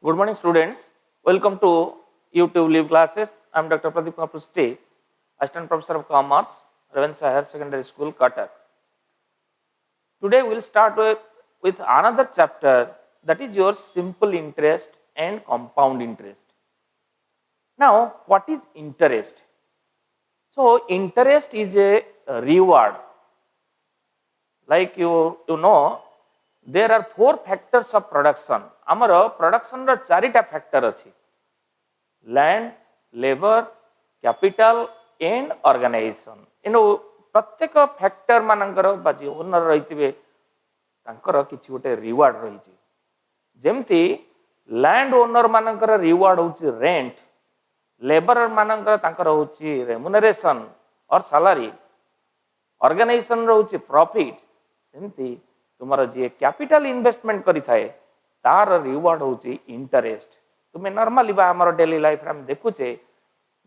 Good morning, students. Welcome to YouTube live classes. I am Dr. PRUSTY, Assistant Professor of Commerce, RAVENSHAW Higher Secondary School, CUTTAK. Today we will start with another chapter, that is your simple interest and compound interest. Now, what is interest? So, interest is a reward. Like you know, there are 4 factors of production. Amara production ro 4 factor achi: land, labor, capital and organization. प्रत्येक factor मानकर बाजी owner रही तांकर किछि गोटे reward रही जेमती land owner मानकर reward होची रेंट, लेबर मानकर तांकर होची रेम्युनरेशन और सैलरी, ऑर्गेनाइजेशन होची प्रॉफिट, सेमती तुमर जे कैपिटल इन्वेस्टमेंट करि थाए तार रिवार्ड होची इंटरेस्ट. तुम्हें नॉर्मली बा हमर डेली लाइफ रे हम देखुचे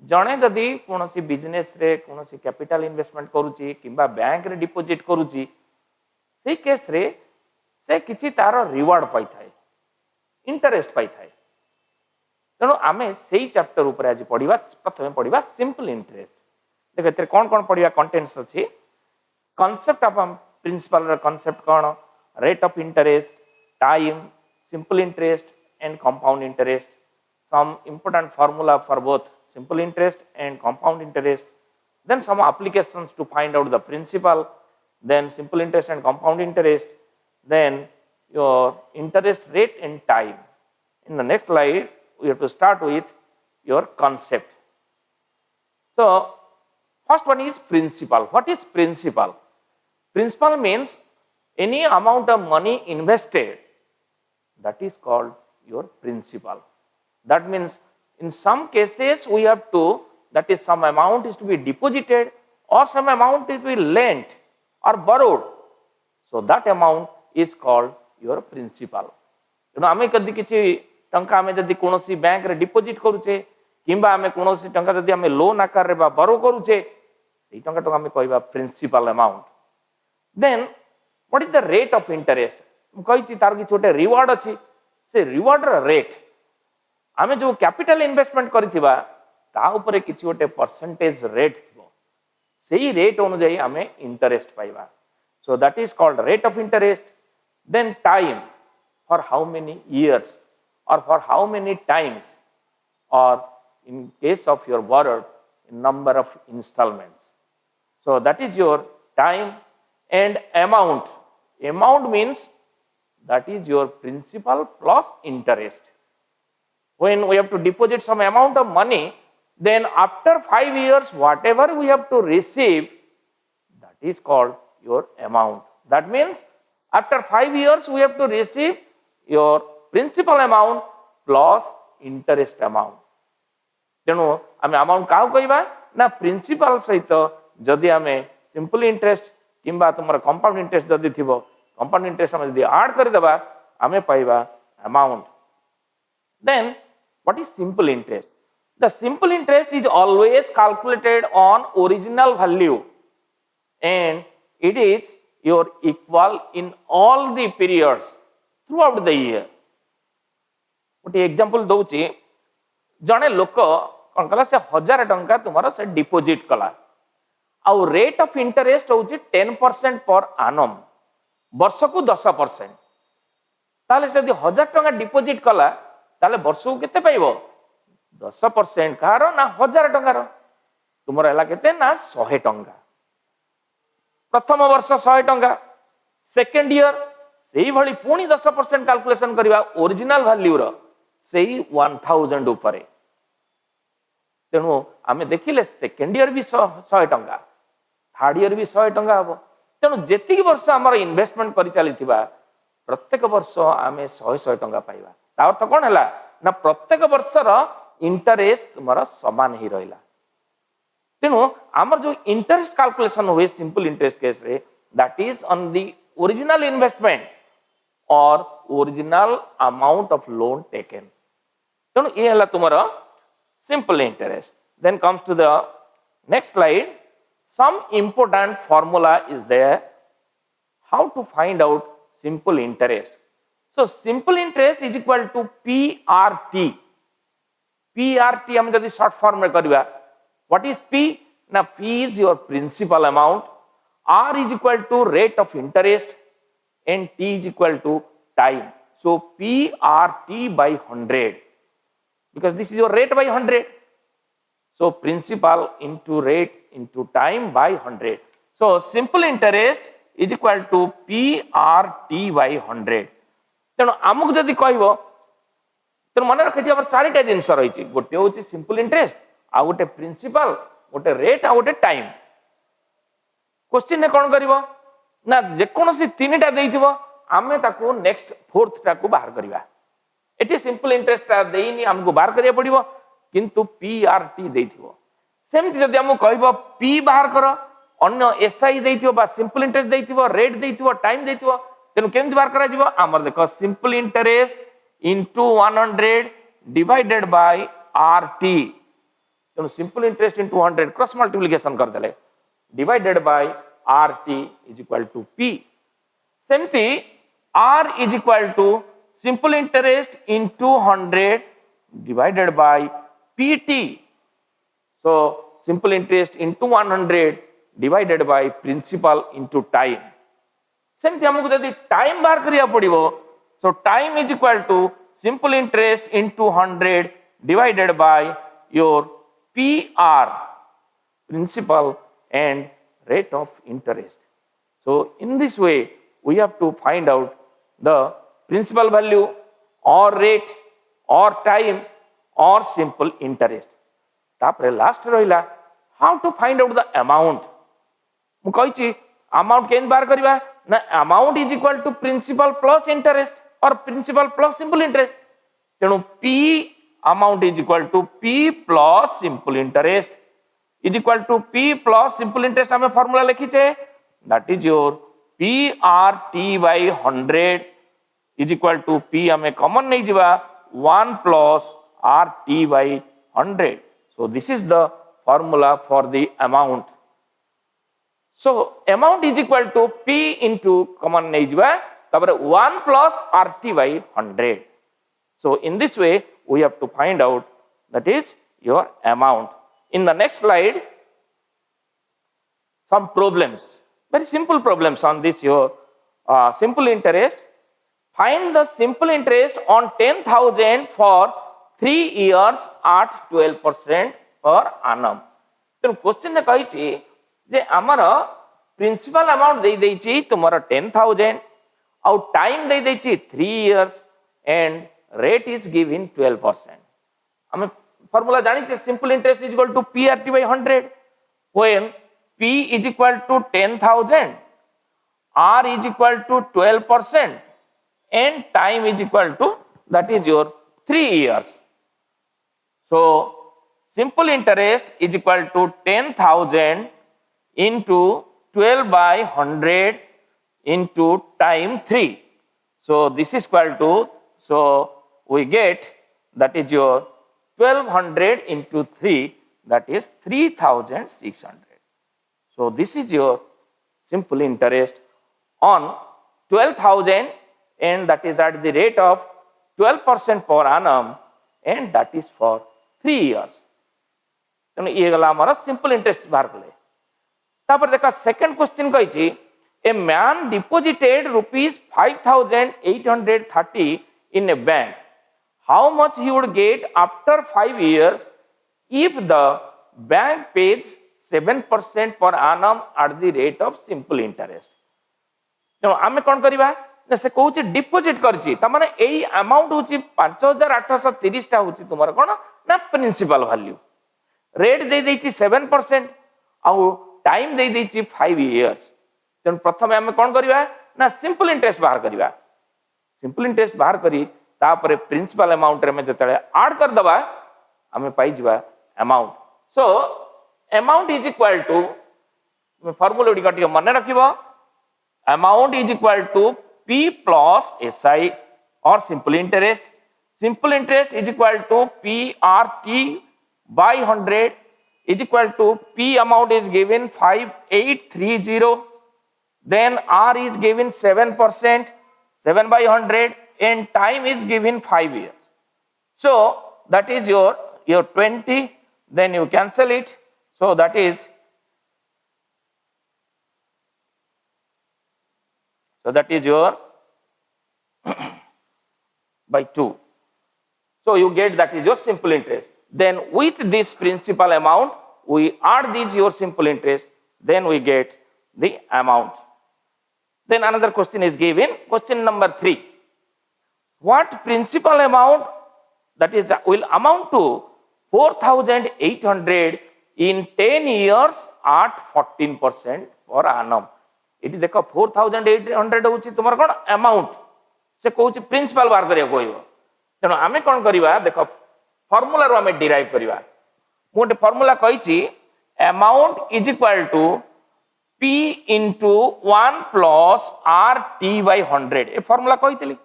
जणे जदि कोनोसी बिजनेस रे कोनोसी कैपिटल इन्वेस्टमेंट करूची किंबा बैंक रे डिपॉजिट करूची सेही केस रे से किछि तार रिवार्ड पाई थाए, इंटरेस्ट पाई थाए. तेणु आमे सेही चैप्टर ऊपर आज पढ़िबा. प्रथमे पढ़िबा सिंपल इंटरेस्ट. देखो एते कोन कोन पढ़िबा कंटेंट्स अछि. कांसेप्ट ऑफ प्रिंसिपल रे concept cone, rate of interest, time, simple interest and compound interest, some important formula for both simple interest and compound interest, then some applications to find out the principal, then simple interest and compound interest, then your interest rate and time. In the next slide we have to start with your concept. So first one is principal. What is principal? Principal means any amount of money invested, that is called your principal. That means in some cases we have to, that is some amount is to be deposited or some amount is to be lent or borrowed. So that amount is called your principal. You know, आमे कदी किछि टंका आमे जदि कोनोसी bank रे deposit करूचे किंबा आमे कोनोसी टंका जदि आमे लोन आकार रे बा बोरो करूचे सेही टंका तो आमे कहबा principal amount. Then what is the rate of interest? कही तार कि छोटे रिवार्ड अच्छी से रिवार्ड रेट आमे जो कैपिटल इन्वेस्टमेंट करिथिबा ता ऊपर किछि गोटे परसेंटेज रेट थिबो सेही रेट अनुसार आमे इंटरेस्ट पाइबा. So that is called rate of interest. Then time, for how many years or for how many times, or in case of your borrowed number of instalments. So that is your time. And amount, amount means that is your principal plus interest. When we have to deposit some amount of money, then after 5 years whatever we have to receive, that is called your amount. That means after 5 years we have to receive your principal amount plus interest amount. तेणु आमे amount का कहबा ना principal सहित जदि आमे simple interest किंबा तुमर कंपाउंड इंटरेस्ट जदि थिबो कंपाउंड इंटरेस्ट हम जदि ऐड कर देबा आमे पाइबा amount. Then what is simple interest? The simple interest is always calculated on original value and it is your equal in all the periods throughout the year. गोटे example दउची, जणे लोक कोन कला से 1000 टंका तुमरा से डिपॉजिट कला आउ रेट ऑफ इंटरेस्ट होची 10% पर एनम, वर्ष को 10%. ताले से 1000 टंका डिपॉजिट कला ताले वर्ष को केते पाइबो? 10% कार ना 1000 टंका रो तुमर हला केते ना 100 टंका. प्रथम वर्ष 100 टंका, सेकंड ईयर सेही भली पुनी 10% कैलकुलेशन करबा ओरिजिनल वैल्यू रो सेही 1000 ऊपर. तेणु आमे देखिले सेकंड ईयर भी 100 टंका, थर्ड ईयर भी 100 टंका हबो. तेणु जेतिक वर्ष आमर इन्वेस्टमेंट करि चलिथिबा प्रत्येक वर्ष आमे 100 टंका पाइबा. ता अर्थ कोन हला ना प्रत्येक वर्षर इंटरेस्ट तुमरा समान ही रहिला. तेणु आमर जो इंटरेस्ट कैलकुलेशन होए सिंपल इंटरेस्ट केस रे, that is on the original investment or original amount of loan taken. तेणु ए हला तुमरा simple interest. Then comes to the next slide. Some important formula is there how to find out simple interest. So simple interest is equal to PRT. PRT हम जब short form में करिया, what is P? ना P is your principal amount, R is equal to rate of interest, and T is equal to time. So PRT by 100, because this is your rate by 100. So principal into rate into time by 100. So simple interest is equal to PRT by 100. तेणु आमको जदि कहब तेणु मन रखिए आम चारिटा जिनस रही गोटे हूँ सिंपल इंटरेस्ट आ गोटे प्रिंसिपल गोटे रेट आ गोटे टाइम क्वेश्चन कौन कर ना जेकोसी तीन टा आमे ताकू नेक्स्ट फोर्थ टाकू बाहर करवा ये सिंपल इंटरेस्ट देनी आमको बाहर करिया पड़िबो किंतु पीआरटी देथिबो सेमति जदि आमको कहबो पी बाहर कर अन्य एसआई देथिबो बा सिंपल इंटरेस्ट देथिबो रेट देथिबो टाइम देथिबो तेनु केमति बाहर करा जिवो आमर देखो simple interest into 100 divided by RT तेनु simple interest into 100 cross multiplication कर देले divided by RT is equal to P सेमति R is equal to simple interest into 100 divided by PT. So simple interest into 100 divided by principal into time. सेमती हमको यदि time बाहर करिया पड़िबो so time is equal to simple interest into 100 divided by your PR principal and rate of interest. So in this way we have to find out the principal value or rate or time or simple interest. तापरे last रहिला how to find out the amount. मु कहिछि amount केन बार करबा ना amount is equal to principal plus interest or principal plus simple interest. तेनु P amount is equal to P plus simple interest is equal to P plus simple interest हमें formula लिखिछे that is your PRT by 100 is equal to P हमें common नहीं जीवा 1 plus RT by 100. So this is the formula for the amount. So amount is equal to P into common नहीं जीवा तब 1 plus RT by 100. So in this way we have to find out that is your amount. In the next slide some problems, very simple problems on this your simple interest. Find the simple interest on 10,000 for 3 years at 12% per annum. तो question ने कही जे आमर principal amount दे देछि तुमर 10,000 और time दे देछि 3 years and rate is given 12%. हमें formula जानी छे simple interest is equal to PRT by 100 when P is equal to 10,000, R is equal to 12%, and time is equal to that is your 3 years. So simple interest is equal to 10,000 into 12 by 100 into time 3. So this is equal to, so we get that is your 1200 into 3, that is 3,600. So this is your simple interest on 12,000 and that is at the rate of 12% per annum and that is for 3 years. तेणु ये गला हमारा simple interest बाहर कले तापर देखा second question कहिछि a man deposited ₹5,830 in a bank. How much he would get after 5 years if the bank pays 7% per annum at the rate of simple interest. तेणु आमे कौन करिबा ना से कहूछि डिपॉजिट करछि त माने एई अमाउंट होछि 5,830 टा होछि तुमर कोन ना प्रिंसिपल वैल्यू रेट दे दैछि 7% और टाइम दे दैछि 5 years. तेणु प्रथमे आमे कौन करिबा ना सिंपल इंटरेस्ट बाहर करिबा सिंपल इंटरेस्ट बाहर करी तापरे प्रिंसिपल अमाउंट रे में जतले ऐड कर दबा हमें पाई जिबा amount. So amount is equal to formula उडी काटियो मने रखिबो amount is equal to P plus SI or simple interest. Simple interest is equal to PRT by 100 is equal to P amount is given 5,830, then R is given 7%, 7 by 100 and time is given 5 years. So that is your 20, then you cancel it. So that is your by 2. So you get that is your simple interest. Then with this principal amount, we add these your simple interest, then we get the amount. Then another question is given, question number 3. What principal amount that is will amount to 4,800 in 10 years at 14% per annum? It is देखो 4,800 होची तुमर कोन amount से कहूची principal बार करिया कहइबो तेनो आमे कोन करिवा देखो formula रो आमे डिराइव करिवा मु गोटे फार्मूला कहिची amount is equal to p into 1 plus rt by 100 ए फार्मूला कहितली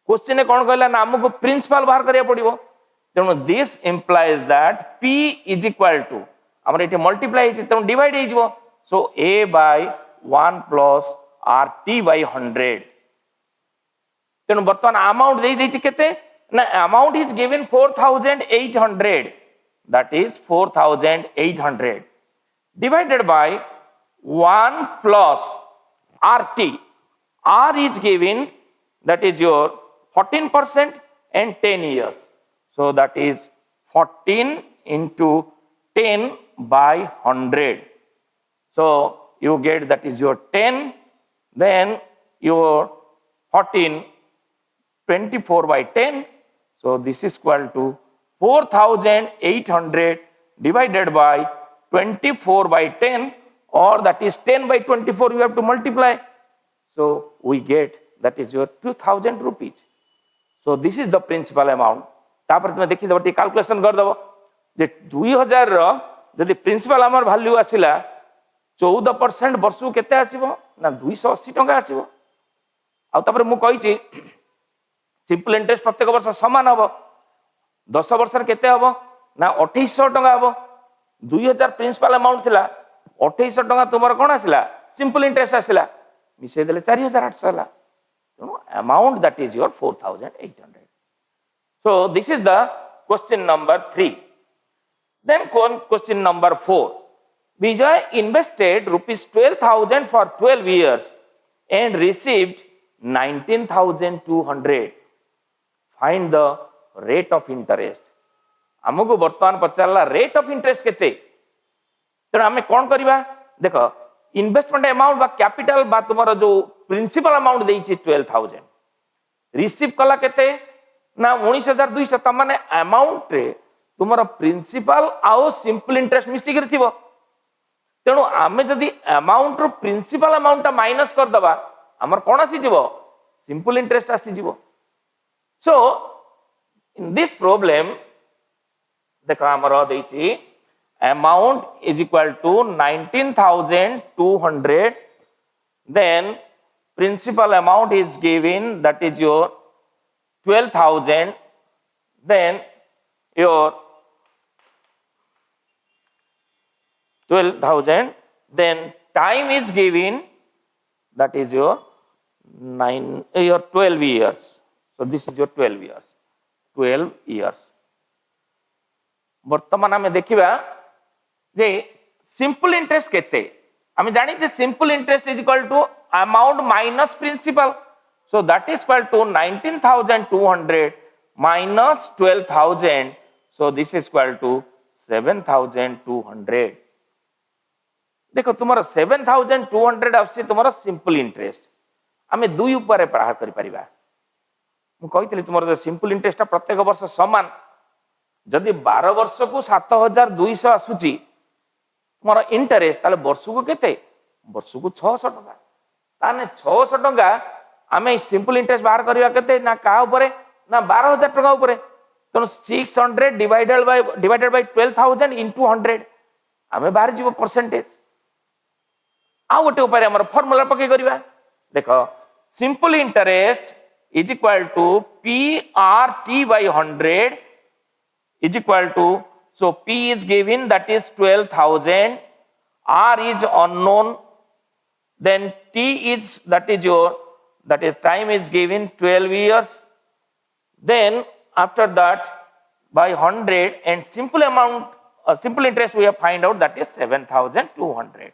क्वेश्चन ने कोन कहला ना हमको प्रिंसिपल बाहर करिया पड़िबो तेनो this implies that p is equal to हमर एठी मल्टीप्लाई हिची तेनो डिवाइड हिजबो so a by 1 plus rt by 100 तेनु बर्तमान अमाउंट दे देछि केते ना amount is given 4,800 that is 4,800 divided by 1 plus rt r is given that is your 14% and 10 years so that is 14 into 10 by 100 so you get that is your 10 then your 14 24 by 10 so this is equal to 4,800 divided by 24 by 10 or that is 10 by 24 you have to multiply so we get that is your 2,000 rupees so this is the principal amount तापर तुम देखि दबटी calculation कर दबो जे 2000 रो जदि principal हमर value आसिला 14% वर्ष केते आसीबो ना 280 टका आसीबो आ तापर मु कहिची सिंपल इंटरेस्ट प्रत्येक वर्ष समान हबो 10 वर्ष रे केते हबो ना 2800 टका हबो 2000 प्रिंसिपल अमाउंट थिला 2800 टका तुमर कोन आसिला सिंपल इंटरेस्ट आसिला मिसे देले 4800 हला तो amount that is your 4,800 so this is the question number 3 then question number 4 Vijay invested rupees 12,000 for 12 years and received 19,200 find the rate of interest हमको वर्तमान पचारला रेट ऑफ इंटरेस्ट केते तेना हमें कोन करबा देखो इन्वेस्टमेंट अमाउंट बा कैपिटल बा तुमरो जो प्रिंसिपल अमाउंट देइछि 12,000 रिसीव कला केते ना 19,200 त माने अमाउंट रे तुमरो प्रिंसिपल आउ सिंपल इंटरेस्ट मिस्टेक रे थिबो तेणु आमे जदि अमाउंट रो प्रिंसिपल अमाउंट माइनस कर दबा हमर कोन आसी जीवो सिंपल इंटरेस्ट आसी जीवो सो इन दिस प्रॉब्लम देखो हमर देछि amount is equal to 19,200 then principal amount is given that is your 12,000 then your 12,000 then time is given that is your 12 years so this is your 12 years वर्तमान हमें देखिबा जे simple interest केते हमें जानि जे simple interest is equal to amount minus principal so that is equal to 19,200 minus 12,000 so this is equal to 7,200 देखो तुम्हारा 7,200 आछि तुम्हारा सिंपल इंटरेस्ट हमें दुई ऊपर प्रहार करि परिबा मु कहितली तुम्हारा सिंपल इंटरेस्ट प्रत्येक वर्ष समान जदि 12 वर्ष को 7,200 आसुची मोर इंटरेस्ट ताले वर्ष को केते वर्ष को 600 टका ताने 600 टका आमे सिंपल इंटरेस्ट बाहर करिया केते ना का ऊपर ना 12,000 टका ऊपर तो 600 डिवाइडेड बाय 12,000 into 100 आमे बाहर जीवो परसेंटेज आ गोटे ऊपर हमर फार्मूला पके करिवा देखो simple interest is equal to PRT by 100 is equal to so P is given that is 12,000 R is unknown then T is that is your that is time is given 12 years. Then after that by 100 and simple amount, simple interest we have find out, that is 7,200.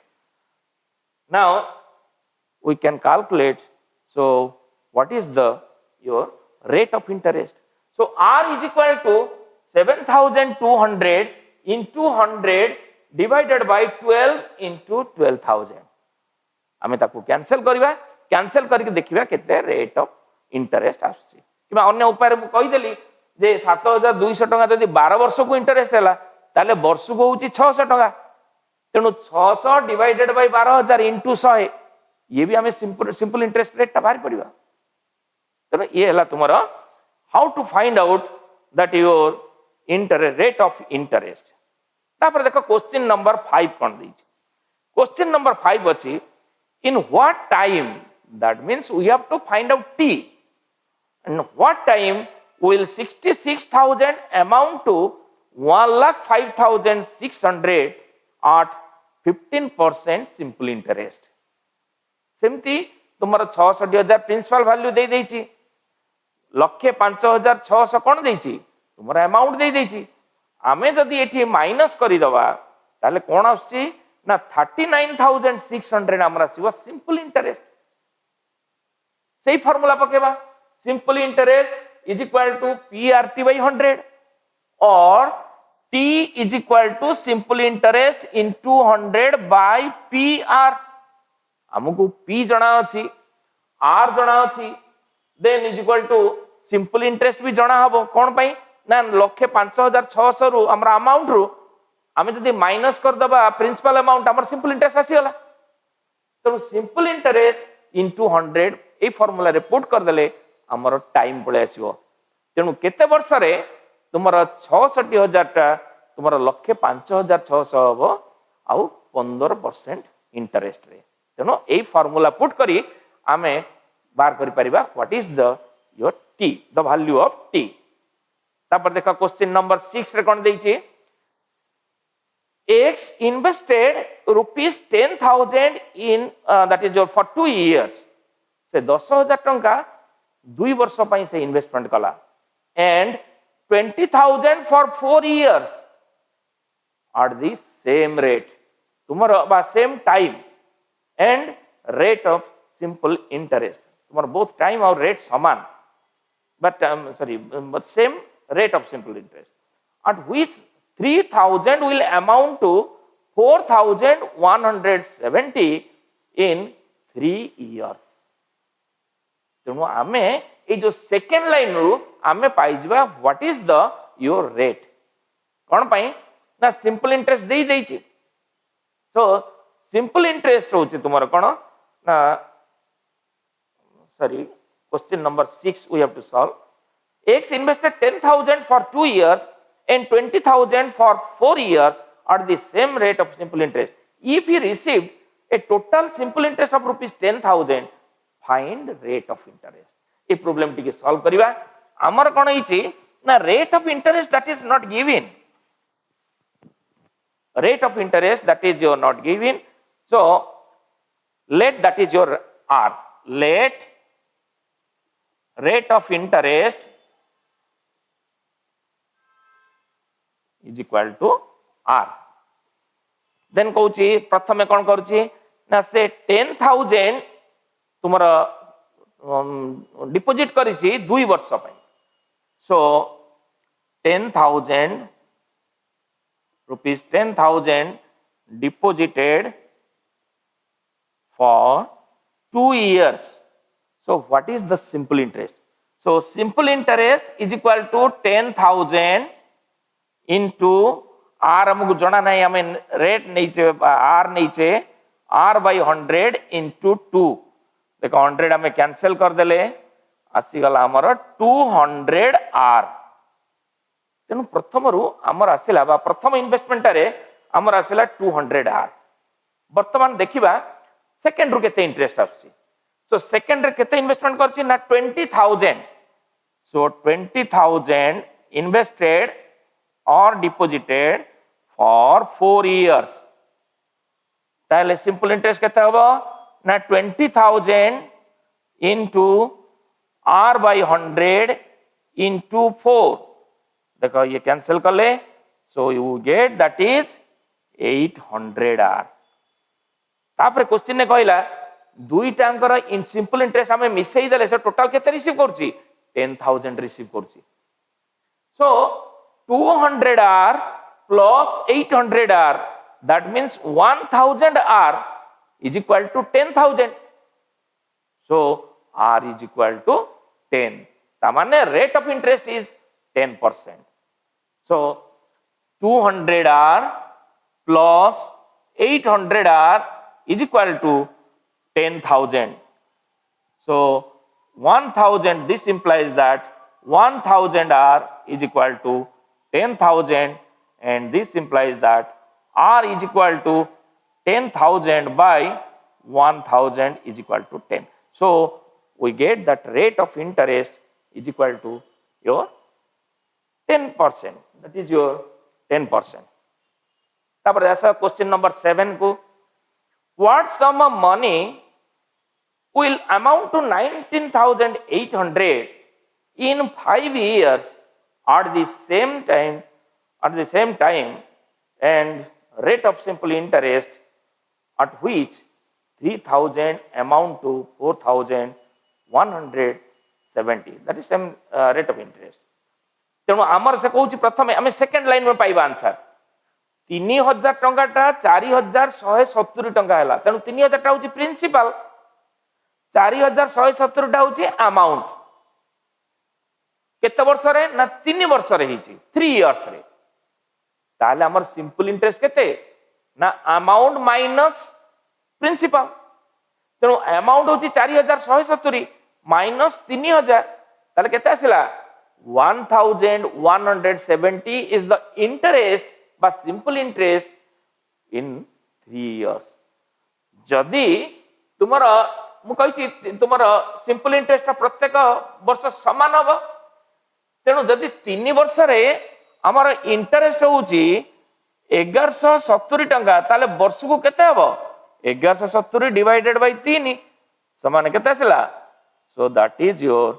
Now we can calculate. So what is the your rate of interest? So R is equal to 7,200 into 100 divided by 12 into 12,000. आमे ताकू cancel करिबा, cancel करके देखिबा केते rate of interest आसी। किबा अन्य उपाय मु कहि देली जे 7,200 टका जदि 12 वर्ष को इंटरेस्ट हैला ताले वर्ष को होची 600 टका, तेनु 600 डिवाइडेड बाय 12,000 इनटू 100, ये भी हमें सिंपल इंटरेस्ट रेट बाहर पड़िबा। तो ये हला तुम्हारा how to find out that your interest rate of interest. तापर देखो क्वेश्चन नंबर 5 कोन दैछि। क्वेश्चन नंबर 5 अछि in what time, that means we have to find out t, and what time will 66,000 amount to 1,05,600 at 15% simple interest। सेमती तुम्हारा 66,000 principal value दे देछि, 1,05,600 कोन देछि तुम्हारा अमाउंट दे देछि। आमे जदि एठी माइनस करि दवा ताले कोन आछि ना 39,600 आमर आसीबो सिंपल इंटरेस्ट। सेही फार्मूला पकेबा, simple interest is equal to PRT by 100 or T is equal to simple interest into 100 by PR। हमको P जणा अछि, R जणा अछि, then is equal to simple interest भी जणा हबो। कोन पई ना 1,05,600 रु हमरा अमाउंट रु आमे जदि माइनस कर दबा प्रिंसिपल अमाउंट हमर सिंपल इंटरेस्ट आसी होला। तो सिंपल इंटरेस्ट इनटू 100 ए फार्मूला रे पुट कर देले हमर टाइम पळे आसीबो। तेनु केते वर्ष रे तुमरा 66,000 टा तुमरा 1,05,600 हबो आ 15% इंटरेस्ट रे। तेनु ए फार्मूला पुट करी आमे बार करि परिबा what is the your T, the value of T. तापर देखा क्वेश्चन नंबर 6 रे कोन दैछि, X invested rupees 10,000 in that is your for 2 years। से 10,000 टंका 2 वर्ष पई से इन्वेस्टमेंट कला and 20,000 for 4 years at the same rate, तुम्हारा बा same time and rate of simple interest. तुम्हारा बोथ टाइम और रेट समान, but but same rate of simple interest, at which 3,000 will amount to 4,170 in 3 years। तेणु आमे ए जो second line रु आमे पाई जिबा what is the your rate. कोन पई ना सिंपल इंटरेस्ट देई देछि। सो सिंपल इंटरेस्ट होछि तुम्हारा कोन ना question number 6 we have to solve. X invested 10,000 for 2 years and 20,000 for 4 years at the same rate of simple interest. If he received a total simple interest of rupees 10,000, find rate of interest। ये problem टिके solve करिबा। हमर कोन हिची ना rate of interest that is not given, rate of interest that is your not given. So let that is your R, let rate of interest is equal to R। then कहूची प्रथमे कौन करूची ना से 10,000 तुमरा डिपोजिट करिची 2 वर्ष पई। सो 10,000 rupees 10,000 deposited for 2 years। so what is the simple interest? so simple interest is equal to 10,000 into R हमको जना नहीं, हमें रेट नीचे R नीचे R by 100 into 2। देखो 100 हमें कैंसिल कर देले आसी गला हमर 200 R। तेनु प्रथम रु हमर आसिला बा प्रथम इन्वेस्टमेंट रे हमर आसिला 200 R। वर्तमान देखिबा सेकंड रु केते इंटरेस्ट आछि। सो सेकंड रे केते इन्वेस्टमेंट करछि ना 20,000। सो 20,000 invested or deposited for 4 years। ताले सिंपल इंटरेस्ट केते हबो ना 20,000 into r by 100 into 4 देखो ये कैंसिल कले so you get that is 800r तापर क्वेश्चन ने कहला दुईटांकर इन सिंपल इंटरेस्ट हमें मिसई देले से टोटल केते रिसीव करछि 10000 रिसीव करछि सो 200r plus 800r that means 1000r is equal to 10000 so r is equal to 10 तामाने rate of interest is 10% so 200r plus 800r is equal to 10,000 so 1000 this implies that 1000r is equal to 10,000 and this implies that r is equal to 10,000 by 1000 is equal to 10 so we get that rate of interest is equal to your 10% that is your 10% तापर ऐसा question number 7 को what sum of money will amount to 19,800 in 5 years at the same time and rate of simple interest at which 3,000 amount to 4,170 that is same rate of interest तेणु आमर से कहूँ प्रथम आम second line में पाइबा answer 3,000 टंकाटा 4,170 टंका है तेणु 3,000 टा हूँ प्रिंसिपल 4,170 टा हूँ अमाउंट केते वर्ष रे ना 3 वर्ष रे हिची 3 इयर्स रे ताले हमर सिंपल इंटरेस्ट केते ना अमाउंट माइनस प्रिंसिपल तेणु अमाउंट हूँ 4,170 माइनस 3,000 ताले केते आसिला 1,170 is the interest but simple interest in 3 years जदि तुमरा मु कहि तुमरा सिंपल इंटरेस्ट प्रत्येक वर्ष समान हबो तेणु जदि 3 वर्ष रे हमर इंटरेस्ट होउची 1170 टंका ताले वर्ष को केते हबो 1170 डिवाइडेड बाय 3 समान केते आसिला so that is your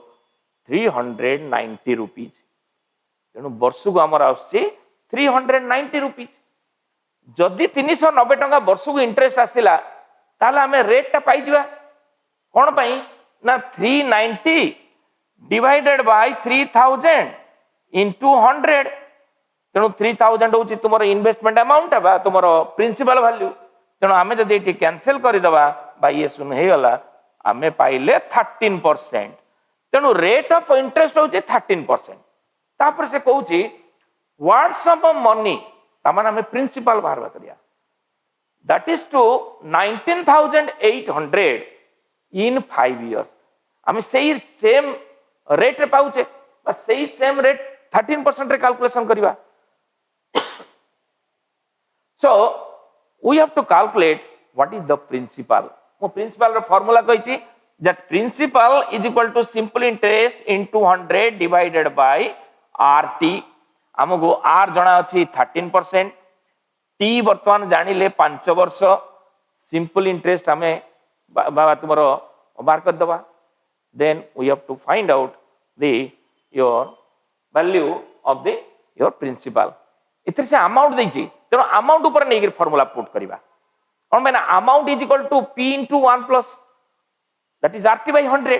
390 rupees तेणु वर्ष को आमर आसी 390 रुपीज जदि 390 टंका वर्ष को इंटरेस्ट आसिला ताले हमें रेट टा पाई जिबा कोन पई ना 390 डिवाइडेड बाय 3000 इनटू 100 तेणु 3000 होची तुमरो इन्वेस्टमेंट अमाउंट बा तुमरो प्रिंसिपल वैल्यू तेणु आमे जदि एटी कैंसिल करि दबा बा ये सुन हे गला आमे पाइले 13% तेणु रेट ऑफ इंटरेस्ट होची 13% तापर से कहूची व्हाट सम ऑफ मनी तामान हमें प्रिंसिपल बाहर करिया that is to 19,800 in 5 years हमें सही सेम रेट रे पाउचे बस सही सेम रेट 13% रे कैलकुलेशन करिवा so we have to calculate what is the principal मो प्रिंसिपल रो फार्मूला कहिची that principal is equal to simple interest into 100 divided by RT हमको R जना अछि 13% T वर्तमान जानिले 5 वर्ष simple interest हमें बाबा तुमरो बार कर दबा then we have to find out the your value of the your principal इतर से अमाउंट देछि तेनो अमाउंट ऊपर नै फार्मूला पुट करिवा कोन मैंने amount is equal to P into 1 plus that is RT by 100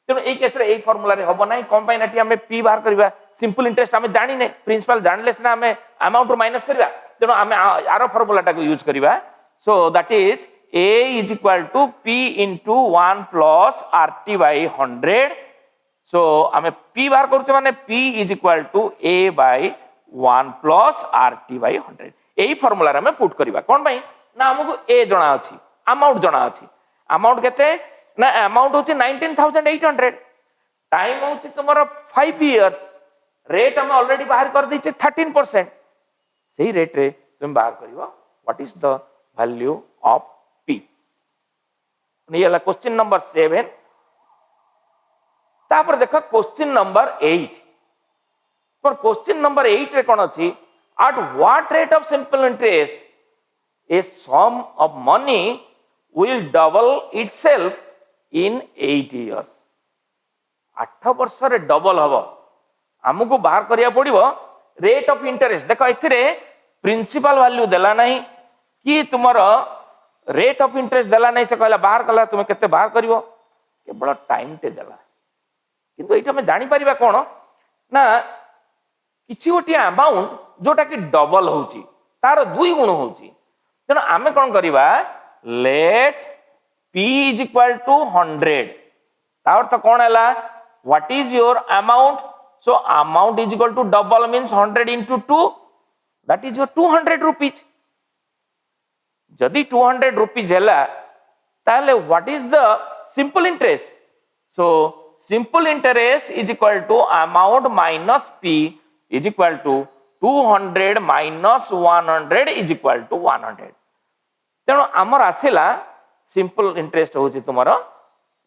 तेणु ए केस रे ए फार्मूला रे हबो नै कंबाइन एटी हमें P बाहर करबा सिंपल इंटरेस्ट हमें जानि नै प्रिंसिपल जानले से हमें अमाउंट माइनस करबा तेणु हमें आरो फार्मूला टा को यूज करबा सो that is A is equal to P into 1 plus RT by 100 सो हमें P बाहर करछे माने P is equal to A by 1 plus RT by 100 एही फार्मूला रे हमें पुट करबा कोन भाई ना हमको A जणा अछि अमाउंट जणा अछि अमाउंट केते ना अमाउंट होची 19,800 टाइम होची तुम्हारा 5 इयर्स रेट हम ऑलरेडी बाहर कर दी 13% सही रेट रे तुम बाहर करिवो what is the value of P ये वाला क्वेश्चन नंबर 7 तापर देखो क्वेश्चन नंबर 8 पर क्वेश्चन नंबर 8 रे कोन अछि at what rate of simple interest a sum of money will double itself in 8 years 8 वर्ष रे डबल हबो हमको बाहर करिया पड़िबो रेट ऑफ इंटरेस्ट देखो एथिरे प्रिंसिपल वैल्यू देला नहीं कि तुमरो रेट ऑफ इंटरेस्ट देला नहीं से कहला बाहर कला तुम केते बाहर करिवो केवल टाइम टे देला किंतु एटा हम जानि परिबा कोन ना किछि गोटी अमाउंट जोटा कि डबल होउची तार दुई गुण होउची तेना आमे कोन करिबा late p is equal to 100 तार तो कोन हला what is your amount so amount is equal to double means 100 into 2 that is your 200 rupees जदि 200 rupees हला ताले what is the simple interest so simple interest is equal to amount minus p is equal to 200 minus 100 is equal to 100 तेणु आमर आसिला simple interest होची तुमरो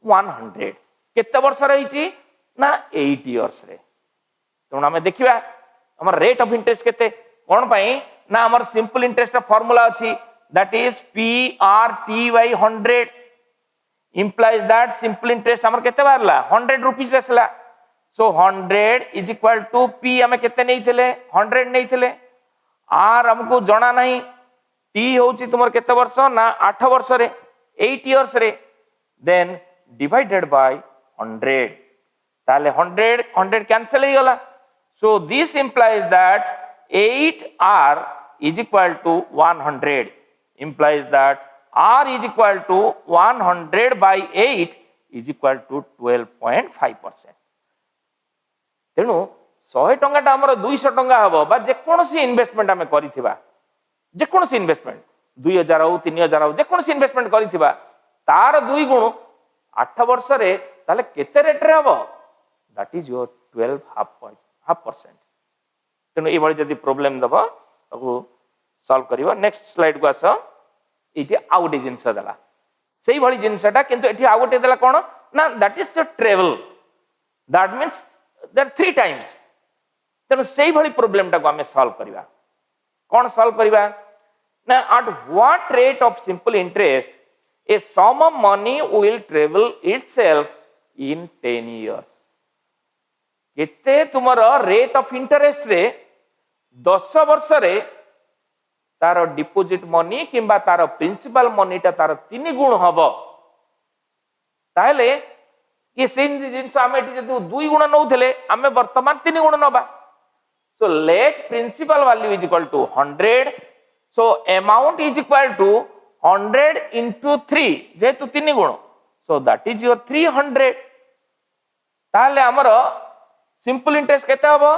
100 केते वर्ष रहिची ना 8 years रे तेणु आमे देखिबा हमर रेट ऑफ इंटरेस्ट केते कोन पई ना हमर सिंपल इंटरेस्ट फार्मूला अछि that is PRT by 100 implies that simple interest हमर केते बारला 100 रुपीस असला सो 100 is equal to p हमें केते नहीं थिले 100 नहीं थिले r हमको जणा नहीं t होची तुमर केते वर्ष ना 8 वर्ष रे 8 इयर्स रे देन डिवाइडेड बाय 100 ताले 100 कैंसिल हो गला so this implies that 8r is equal to 100 implies that r is equal to 100 by 8 is equal to 12.5% तेणु 100 टंका हमर 200 टंका हबो बा जे कोनोसी इन्वेस्टमेंट हमें करिथिबा जे कोनोसी इन्वेस्टमेंट 2000 हो 3000 हो जे कोनोसी इन्वेस्टमेंट करिथिबा तार दुई गुण 8 वर्ष रे ताले केते रेट रे हबो दैट इज योर 12.5% तेणु ए भली जदी प्रॉब्लम दबो ताको सॉल्व करिवो नेक्स्ट स्लाइड को आसो इति आउट जिंस दला सेही भली जिंसटा किंतु एठी आउट देला कोन ना that is the travel that means there 3 times तेणु सेही भली प्रॉब्लम टा को हमें सॉल्व करिवा कोन सॉल्व करिवा ना at what rate of simple interest a sum of money will travel itself in 10 years केते तुमरो रेट ऑफ इंटरेस्ट रे 10 वर्ष रे तार डिपोजिट मनी किंबा तार प्रिंसिपल मनी ता तार 3 गुण हबो ताले ये सेम जिंस आमे जदि 2 गुण नउथले आमे वर्तमान 3 गुण नबा so let principal value is equal to 100 so amount is equal to 100 into 3 जेतु 3 गुण सो दैट इज योर 300 ताले हमर सिंपल इंटरेस्ट केते हबो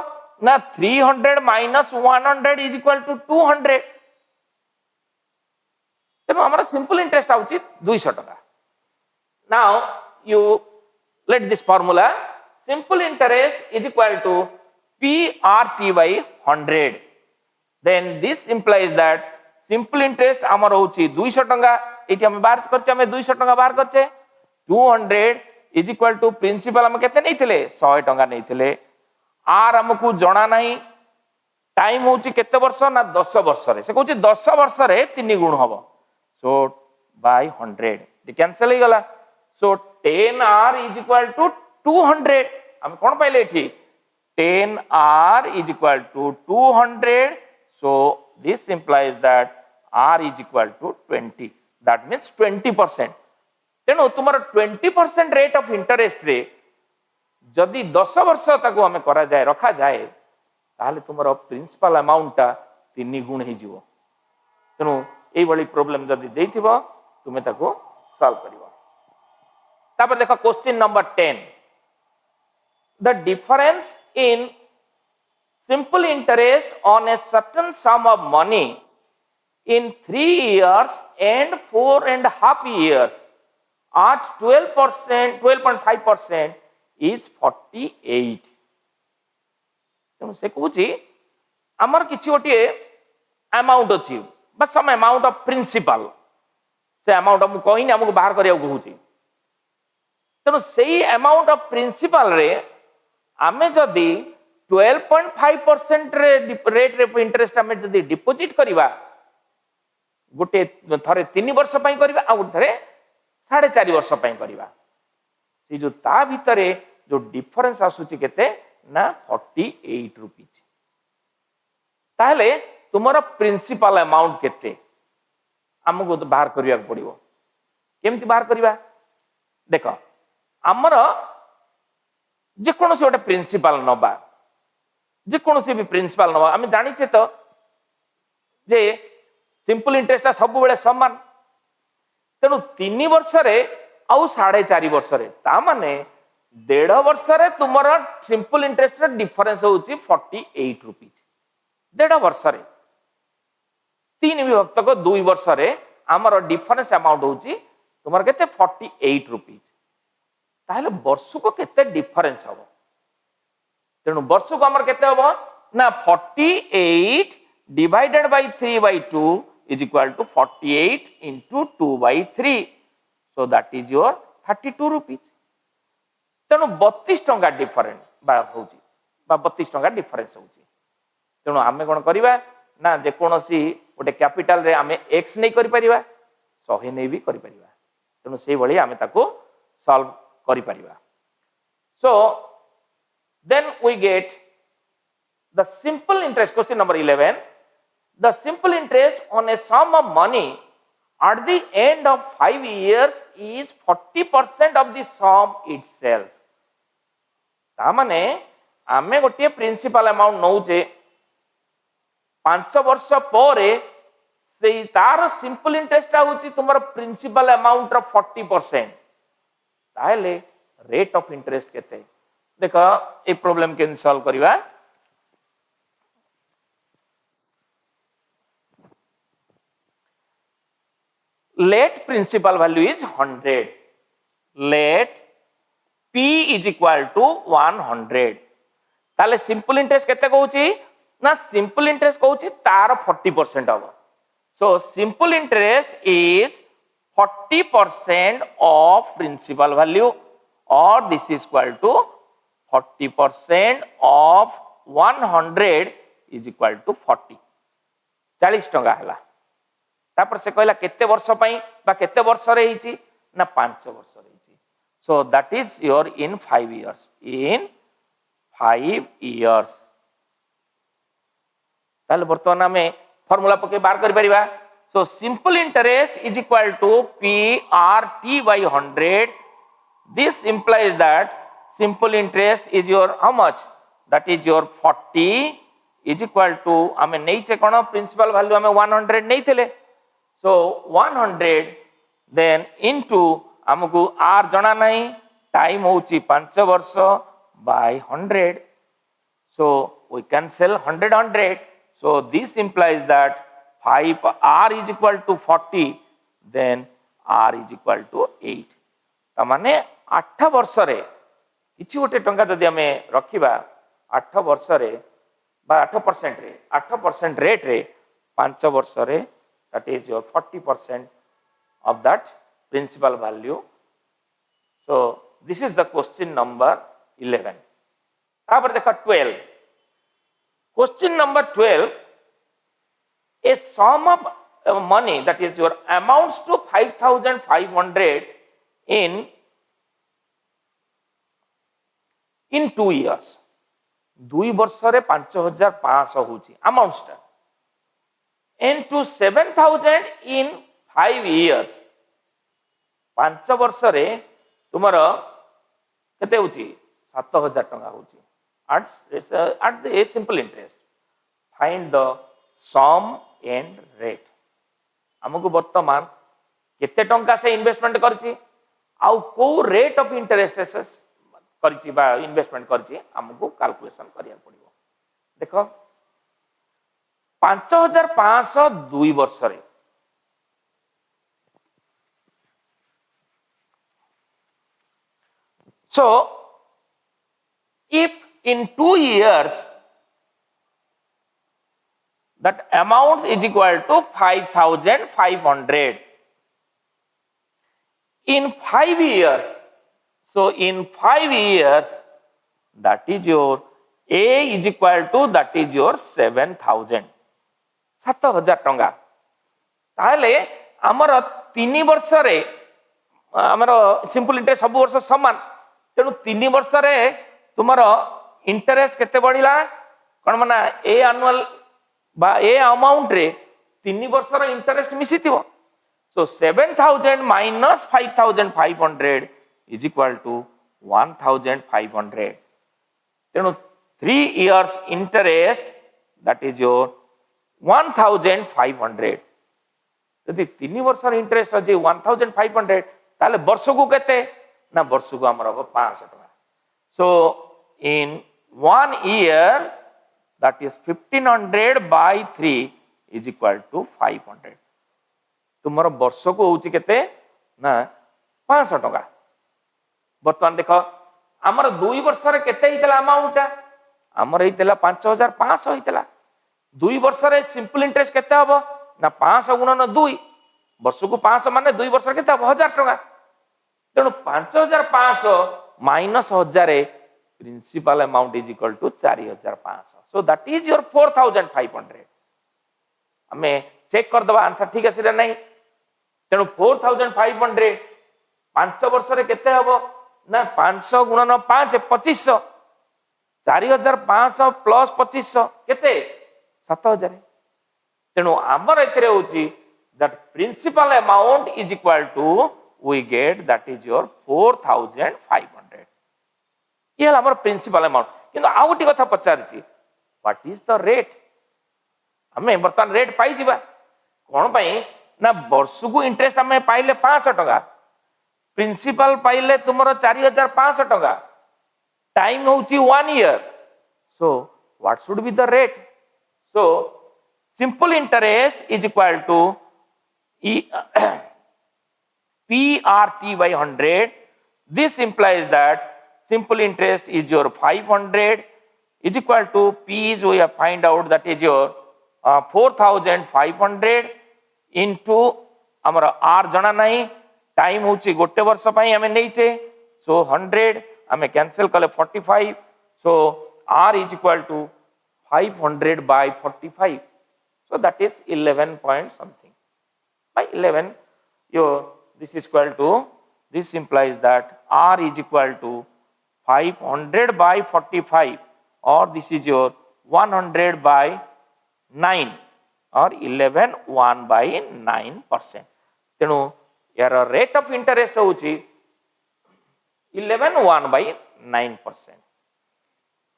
ना 300 minus 100 is equal to 200 तेनु हमर सिंपल इंटरेस्ट आउची 200 टका now you let this formula simple interest is equal to PRT by 100 then this implies that simple interest हमर होची 200 टका एटी हम बाहर करचे हम 200 टका बाहर करचे 200 इज इक्वल टू प्रिंसिपल हम केते नहीं थिले 100 टका नहीं थिले आर हमकु जणा नहीं टाइम होची केते वर्ष ना 10 वर्ष रे से कहूची 10 वर्ष रे 3 गुण हबो सो बाय 100 दे कैंसिल हो गला सो 10r इज इक्वल टू 200 हम कोन पाइले एठी 10r is equal to 200 so this implies that r is equal to 20 that means 20% तेणु तुमर 20% रेट ऑफ इंटरेस्ट रे जदि 10 वर्ष ताको हमें करा जाए रखा जाए ताले तुमर प्रिंसिपल अमाउंट ता 3 गुण हे जीवो तेणु एई भली प्रॉब्लम जदि देथिबो तुमे ताको सॉल्व करिवो तापर देखो question number 10 the difference in simple interest on a certain sum of money in 3 years and 4.5 years at 12%, 12.5% is 48. से कहूची आमर किछि गोटे अमाउंट अछि बस सम अमाउंट ऑफ प्रिंसिपल से अमाउंट हम कहिनी हमको बाहर करिया कहूची तेणु सेही अमाउंट ऑफ प्रिंसिपल रे आमे जदि 12.5% रेट रे इंटरेस्ट आमे जदि डिपोजिट करिवा गोटे थरे 3 वर्ष पई करिवा आ गोटे थरे 4.5 वर्ष पई करिवा से जो ता भितरे जो डिफरेंस आसुची केते ना 48 रुपीज ताहले तुमर प्रिंसिपल अमाउंट केते हमको तो बाहर करिया पड़िबो केमती बाहर करिबा देख आमर जे कोनोसी गोटे प्रिंसिपल नबा जे कोनोसी भी प्रिंसिपल नबा आम जानिछे तो जे सिंपल इंटरेस्ट सब बेले समान तेणु 3 वर्ष रे आउ 4.5 वर्ष रे ता माने 1.5 वर्ष रे तुमर सिंपल इंटरेस्ट रे डिफरेंस होउची 48 रुपीज 1.5 वर्ष रे 3 विभक्त को 2 वर्ष रे आमर डिफरेंस अमाउंट होउची तुमर केते 48 रुपीज ताहले वर्ष को केते डिफरेंस हबो तेणु वर्ष को आमर केते हबो ना 48 divided by 3/2 is equal to 48 into 2/3 so that is your 32 rupees तेणु 32 टंका डिफरेंस बा होउची बा 32 टंका डिफरेंस होउची तेणु आमे कोन करिवा ना जे कोनोसी गोटे कैपिटल रे आमे x नै करि परिबा 100 नै भी करि परिबा तेणु सेही भली आमे ताको सॉल्व करि परिबा so then we get the simple interest question number 11 the simple interest on a sum of money at the end of 5 years is 40% of the sum itself ता माने आमे गोटे प्रिंसिपल अमाउंट नौचे 5 वर्ष परे से तार सिंपल इंटरेस्ट होची तुमर प्रिंसिपल अमाउंट रो 40% ताले रेट ऑफ इंटरेस्ट केते देखो ए प्रॉब्लम के solve करिवा let principal value is 100 let p is equal to 100 ताले सिंपल इंटरेस्ट केते कहूची ना सिंपल इंटरेस्ट कहूची तार 40% हबो so simple interest is 40% of principal value और this is equal to 40% of 100 is equal to 40 40 टंका हला तापर से कहला केते वर्ष पई बा केते वर्ष रे हिची ना 5 वर्ष रे हिची so that is your in 5 years in 5 years ताले वर्तमान हमें फार्मूला पके बार कर परिबा so simple interest is equal to p r t by 100 this implies that simple interest is your how much that is your 40 is equal to हमें नहीं चे कोन प्रिंसिपल वैल्यू हमें 100 नहीं थेले so 100 then into हमको r जना नहीं time होची 5 वर्ष by 100 so we cancel 100 so this implies that 5 r is equal to 40 then r is equal to 8 ता माने 8 वर्ष रे किछि गोटे टंका जदि हमें रखिबा 8 वर्ष रे बा 8% रे 8% रेट रे 5 वर्ष रे that is your 40% of that principal value so this is the question number 11 तापर देखो 12 question number 12 a sum of money that is your amounts to 5500 in 2 years 2 वर्ष रे 5500 होची अमाउंट्स टा and to 7000 in 5 years 5 वर्ष रे तुमर केते होची 7000 टंका होची at the simple interest find the sum and rate हमको वर्तमान केते टंका से इन्वेस्टमेंट करची आउ को रेट ऑफ इंटरेस्ट से करची बा इन्वेस्टमेंट करची हमको कैलकुलेशन करिया पड़िबो देखो 5500 2 वर्ष रे so if in 2 years that amount is equal to 5500 in 5 years so in 5 years that is your a is equal to that is your 7000 7000 टंका ताले हमर 3 वर्ष रे हमर सिंपल इंटरेस्ट सब वर्ष समान तेणु 3 वर्ष रे तुमर इंटरेस्ट केते बढ़िला कौन माना ए एनुअल बा ए अमाउंट रे 3 वर्ष रो इंटरेस्ट मिसी थिबो सो 7000 माइनस 5500 इज इक्वल टू 1500 तेणु 3 years interest that is your 1500 यदि 3 वर्ष इंटरेस्ट अच्छे 1500 ताले वर्ष को केते ना वर्ष को हमर 500 टका सो इन 1 year that is 1500 by 3 is equal to 500 तुमर वर्ष को होची केते ना 500 टका बर्तमान देखो हमर 2 वर्ष रे केते हितला अमाउंट हमर हितला 5500 हितला 2 वर्ष रे सिंपल इंटरेस्ट केते हबो ना 500 गुणन 2 वर्ष को 500 माने 2 वर्ष केते हबो 1000 टका तेणु 5500 minus 1000 principal amount is equal to 4500 so that is your 4500 हमें चेक कर दबा आंसर ठीक है नहीं तेणु 4500 5 वर्ष रे केते हबो ना 500 गुणन 5 2500 4500 प्लस 2500 केते 7000 तेणु आमर एथिरे होची that principal amount is equal to we get that is your 4500 ये हमर प्रिंसिपल अमाउंट किंतु आउटी कथा पचारछि व्हाट इज द रेट हमें बर्तमान रेट पाई जिबा कोन पई ना वर्ष को इंटरेस्ट हमें पाइले 500 टका प्रिंसिपल पाइले तुमरो 4500 टका टाइम होची 1 year so what should be the rate so simple interest is equal to PRT by 100 this implies that simple interest is your 500 is equal to P is we have find out that is your 4500 into हमारा R जना नहीं time होची गोटे वर्ष पई हमें नहीं छे सो 100 हमें कैंसिल कले 45 सो R is equal to 500 by 45 so that is 11 point something by 11 your this is equal to this implies that R is equal to 500 by 45 or this is your 100 by 9 or 11 1 by 9% तेणु यार rate of interest होची 11 1 by 9%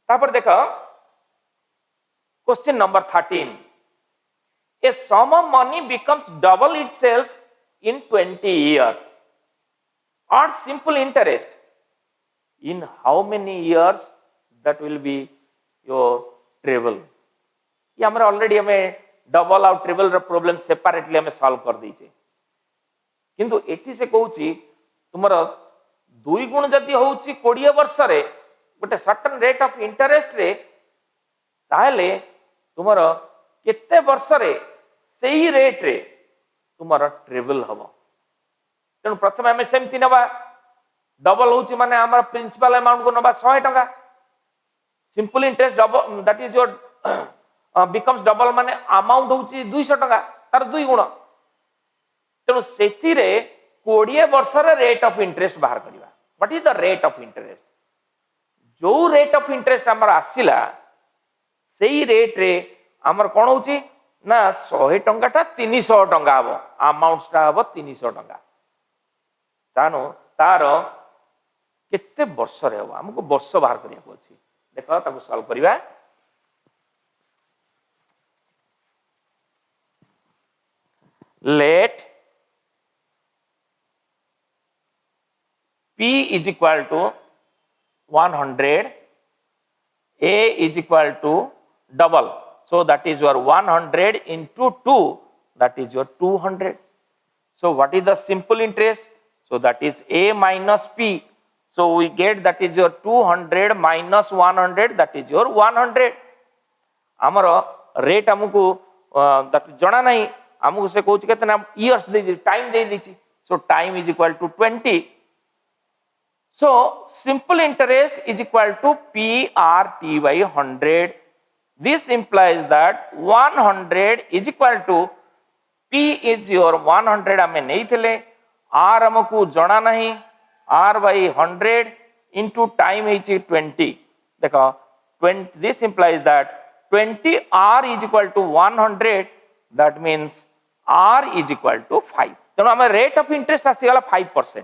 तापर देखो question number 13 a sum of money becomes double itself in 20 years or simple interest in how many years that will be your treble ये हमरा already हमें double और triple रे प्रॉब्लम सेपरेटली हमें solve कर दीचे किंतु एठी से कहूची तुमरो 2 गुण जदी होउची 20 वर्ष रे गोटे सर्टेन रेट ऑफ इंटरेस्ट रे ताहले तुमरो केते वर्ष रे सेही रेट रे तुमरो ट्रिपल हबो तेणु प्रथम हमें सेमती नबा डबल होउची माने हमर प्रिंसिपल अमाउंट को नबा 100 टका simple interest double that is your becomes double माने अमाउंट होउची 200 टका तार 2 गुण तेणु सेती रे 20 वर्ष रे रेट ऑफ इंटरेस्ट बाहर करिवा what is the rate of interest जो रेट ऑफ इंटरेस्ट हमर आसीला सेही रेट रे हमर कोन होउची ना 100 टंका टा 300 टंका हबो अमाउंट टा हबो 300 टंका तानो तार केते वर्ष रे हबो हमको वर्ष बाहर करिया को अछि देखो ताको solve करिवा let P is equal to 100 A is equal to double so that is your 100 into 2 that is your 200 so what is the simple interest so that is A minus P so we get that is your 200 minus 100 that is your 100 हमरो rate हमको that जणा नहीं हमको से कहूँ कितना years दे दी टाइम दे दी so time is equal to 20 so simple interest is equal to PRT by 100 this implies that 100 is equal to P is your 100 हमें नहीं थे R हमको जना नहीं R by 100 into time is 20 देखो 20 this implies that 20 r is equal to 100 that means r is equal to 5 तेणु आम rate of interest आसीगला 5%।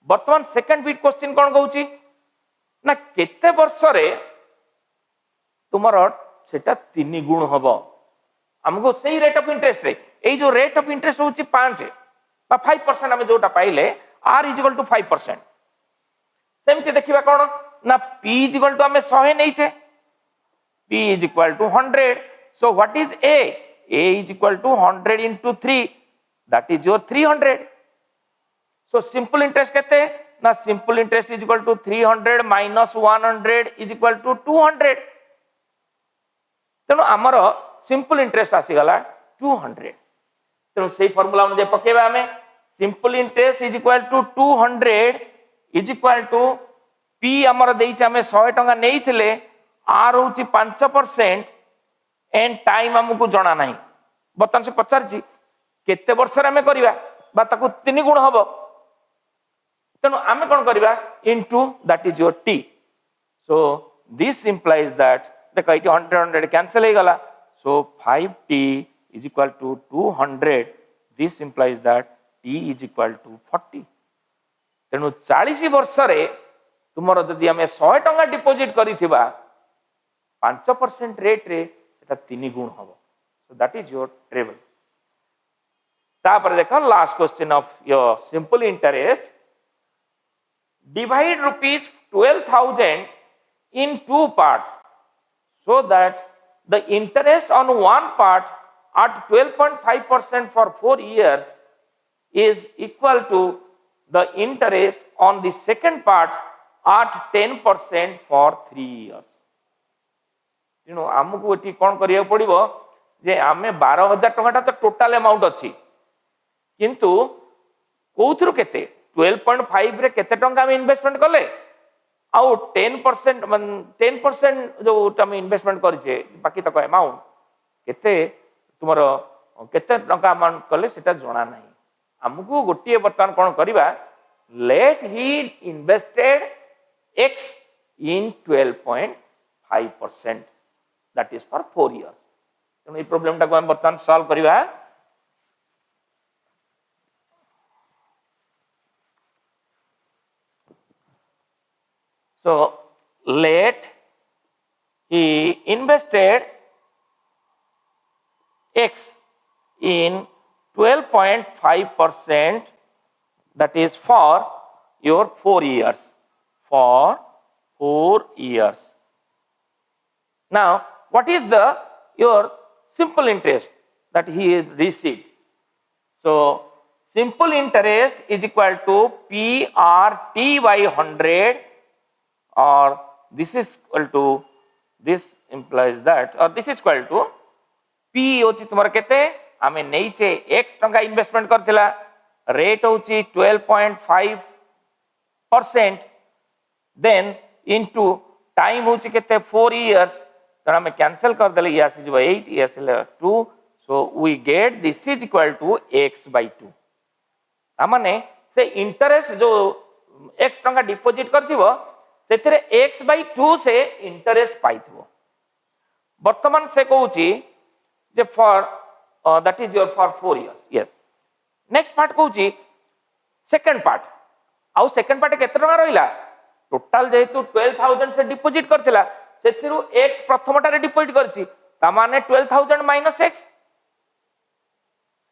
बर्तमान सेकंड बिट क्वेश्चन कौन कहूची ना केते वर्ष रे तुमर सेटा 3 गुण हबो हमको सही रेट ऑफ इंटरेस्ट रे ए जो रेट ऑफ इंटरेस्ट होची 5 बा 5% हम जोटा पाइले r is equal to 5%। सेमती देखिबा कोन ना p is equal to हमें 100 नैचे p is equal to 100 so what is a is equal to 100 into 3 that is your 300 so simple interest कहते ना simple interest is equal to 300 minus 100 is equal to 200 तेणु आमर simple interest आसीगला 200 तेणु से formula अनुसार पकेबा हमें simple interest is equal to 200 is equal to p आमर देइछ हमें 100 टंका नेइथिले r होची 5% एंड टाइम हमकु जणा नाही बतन से पचारची केते वर्ष रे हमें करिवा बा ताकू 3 गुण हबो तेणु आमे कोन करिवा into that is your t so this implies that देखो इट 100 100 कैंसिल हो गला सो 5t is equal to 200 this implies that t is equal to 40 तेणु 40 वर्ष रे तुमरो जदि हमें 100 टंका डिपॉजिट करिथिबा 5% रेट रे सेटा 3 गुण हबो सो दैट इज योर ट्रेवल तापर देखो last question of your simple interest divide rupees 12,000 in two parts so that the interest on one part at 12.5% for 4 years is equal to the interest on the second part at 10% for 3 years तेणु आमको eighty कौन करिया पड़िबो जे आमे 12,000 टंका तो total amount अछि किंतु कोथरु केते 12.5 रे केते टंका हम इन्वेस्टमेंट कले आउ 10% जो हम इन्वेस्टमेंट करिचे बाकी तक अमाउंट केते तुमरो केते टंका अमाउंट कले सेटा जणा नाही हमकु गोटिए बर्तमान कोन करबा let he invested x in 12.5% that is for 4 years तेणु ए प्रॉब्लम टा को हम बर्तमान सॉल्व करबा So let he invested x in 12.5% that is for your 4 years for 4 years. Now what is the your simple interest that he received? So simple interest is equal to PRT by 100 or this is equal to this implies that or this is equal to p होची तुमर केते आमे नैचे x टंका investment करथिला rate होची 12.5% then into time होची केते 4 years त आमे कैंसिल कर देले yes is 8 yes 2 so we get this is equal to x by 2 माने से इंटरेस्ट जो x टंका डिपॉजिट करथिबो सेतरे x by 2 से इंटरेस्ट पाइथबो वर्तमान से कहूची जे for that is your for 4 years yes next part कहूची सेकंड पार्ट आउ सेकंड पार्ट केते टका रहिला टोटल जेतु 12,000 से डिपॉजिट करथिला सेतिरु x प्रथमटा रे डिपॉजिट करछि ता माने 12,000 minus x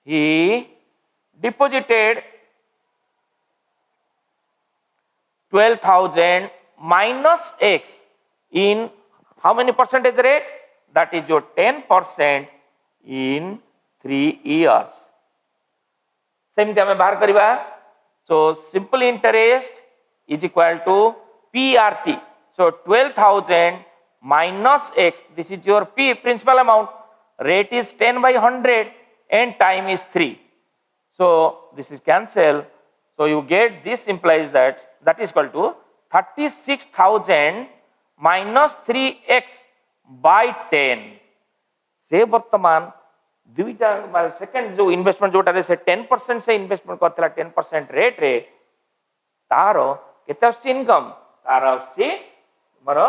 he deposited 12,000 minus x in how many percentage rate that is your 10% in 3 years सेमते हमें बाहर करिबा so simple interest is equal to PRT so 12,000 minus x this is your p principal amount rate is 10 by 100 and time is 3 so this is cancel so you get this implies that is equal to 36,000 minus 3x by 10 से वर्तमान दुईटा second जो investment जोटा रे से 10% से investment करथला 10% rate रे तारो केते इनकम तार आउछि मोर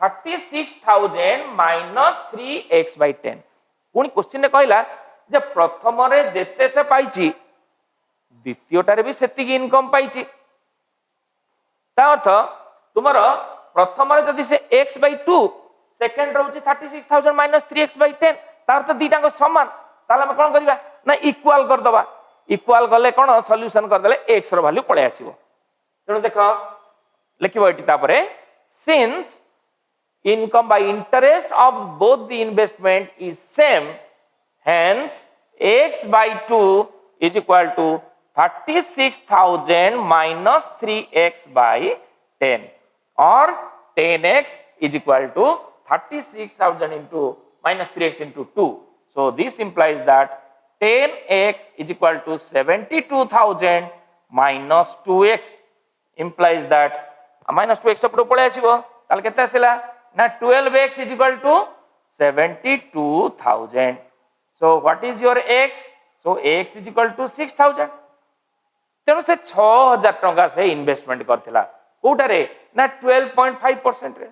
36,000 माइनस 3x/10 पुणी क्वेश्चन रे कहला जे प्रथम रे जेते से पाइछि द्वितीयटारे भी सेतिक इनकम पाइछि ता अर्थ तुमर प्रथम रे जदि से x/2 सेकंड रहउछि 36,000 माइनस 3x/10 तार तो दीटा को समान ताले हम कोन करबा ना इक्वल कर दबा इक्वल गले कोन सॉल्यूशन कर देले x रो वैल्यू पळे आसीबो तेनु देखो लिखिबो एटी तापरे since income by interest of both the investment is same hence x/2 is equal to 36,000 minus 3x/10 or 10x is equal to 36,000 into minus 3x into 2 so this implies that 10x is equal to 72,000 minus 2x implies that minus 2x ऊपर पळे आसीबो ताल केते आसिला ना 12x is equal to 72,000 so what is your x so x is equal to 6,000 तेणु से 6,000 टंका से investment करथिला Kotare ना 12.5% रे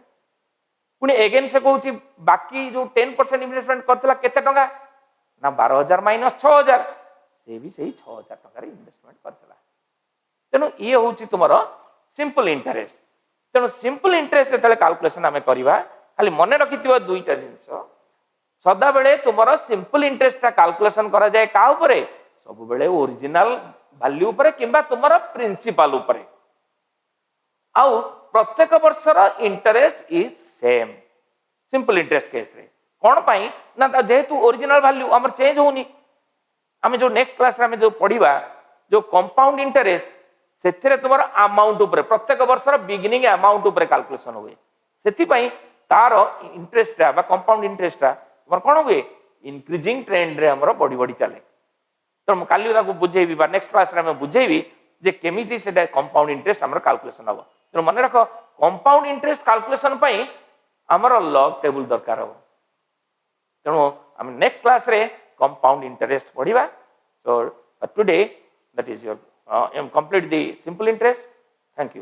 पुनी अगेन से कहूची बाकी जो 10% इन्वेस्टमेंट करथिला केते टंका ना 12,000 माइनस 6,000 से भी सही 6,000 टंका रे इन्वेस्टमेंट करथिला तेणु ये होची तुमरो सिंपल इंटरेस्ट तेणु सिंपल इंटरेस्ट जेतले कैलकुलेशन आमे करिवा खाली मने रखिथिबो दुईटा जिंस सदा बेले तुमरो सिंपल इंटरेस्ट ता कैलकुलेशन करा जाय का ऊपरे सब बेले ओरिजिनल वैल्यू ऊपरे किंबा तुमरो प्रिंसिपल ऊपरे आउ प्रत्येक वर्षर interest is same simple interest case रे कोन पई ना जेहेतु ओरिजिनल वैल्यू हमर चेंज होनी आमे जो नेक्स्ट क्लास रे आमे जो पढिबा जो कंपाउंड इंटरेस्ट सेथिरे तुमर अमाउंट ऊपर प्रत्येक वर्षर बिगिनिंग अमाउंट ऊपर कैलकुलेशन हुए सेति पई तार इंटरेस्ट बा कंपाउंड इंटरेस्ट तुमर कोन हुए इंक्रीजिंग ट्रेंड रे हमर बॉडी बॉडी चले तो हम काली ताको बुझेबी बा नेक्स्ट क्लास रे हम बुझेबी जे केमिति से कंपाउंड इंटरेस्ट हमर कैलकुलेशन हो तो मन रखो कंपाउंड इंटरेस्ट कैलकुलेशन पई हमर लॉग टेबल दरकार हो तेणु हम नेक्स्ट क्लास रे कंपाउंड इंटरेस्ट पढिबा so today that is your complete the simple interest. Thank you.